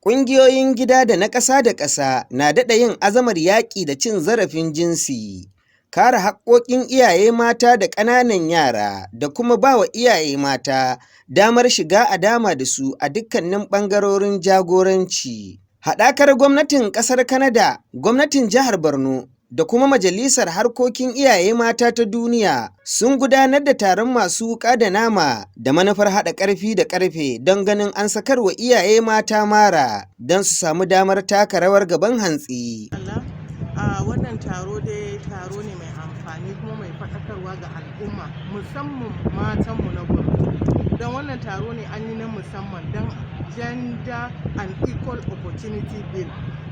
Ƙungiyoyin gida da na ƙasa da ƙasa na daɗa yin azamar yaƙi da cin zarafin jinsi, kare haƙƙoƙin iyaye mata da ƙananan yara da kuma ba wa iyaye mata damar shiga a dama da su a dukkanin ɓangarorin jagoranci. Haɗakar gwamnatin ƙasar Canada, gwamnatin jihar Borno da kuma Majalisar Harkokin Iyaye Mata ta Duniya sun gudanar da taron masu wuƙa da nama da manufar haɗa ƙarfi da ƙarfe don ganin an sakarwa iyaye mata mara don su samu damar taka rawar gaban hantsi. Wannan taro dai taro ne mai amfani kuma mai faɗakarwa ga al'umma musamman matanmu na Borno. Don wannan taro ne an yi na musamman don Gender and Equal Opportunity Bill.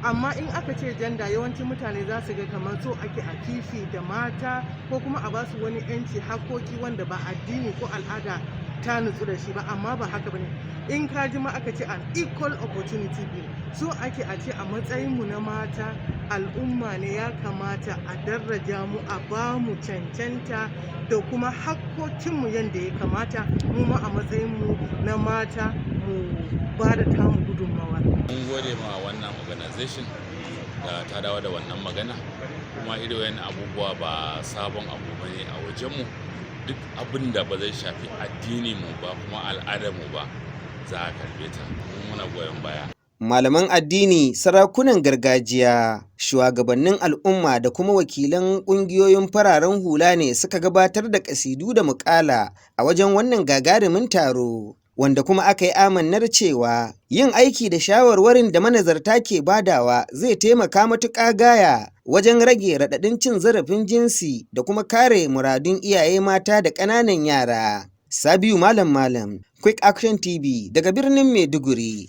Amma in aka ce gender yawancin mutane za su ga kamar so ake a kifi da mata ko kuma a basu wani 'yanci hakoki wanda ba addini ko al'ada ta nutsu da shi ba, amma ba haka bane. In ka ji ma aka ce an equal opportunity bill, so ake a ce a matsayinmu na mata al'umma ne ya kamata a daraja mu, a ba mu cancanta da kuma hakkokinmu yadda ya kamata mu ma a matsayinmu na mata mu ba da tamu gudunmawa. Mun gode ma wannan organization da ta dawo da wannan magana, kuma irin abubuwa ba sabon abu bane a wajenmu. Duk abin da ba zai shafi addini mu ba kuma al'adar mu ba za a karbe ta. Muna goyon baya. Malaman addini, sarakunan gargajiya, shugabannin al'umma da kuma wakilan ƙungiyoyin fararen hula ne suka gabatar da ƙasidu da muƙala a wajen wannan gagarumin taro, wanda kuma aka yi amannar cewa yin aiki da shawarwarin da manazarta ke badawa zai taimaka matuƙa gaya wajen rage raɗaɗin cin zarafin jinsi da kuma kare muradun iyaye mata da ƙananan yara. Sabiu Malam, Quick Action TV daga birnin Maiduguri.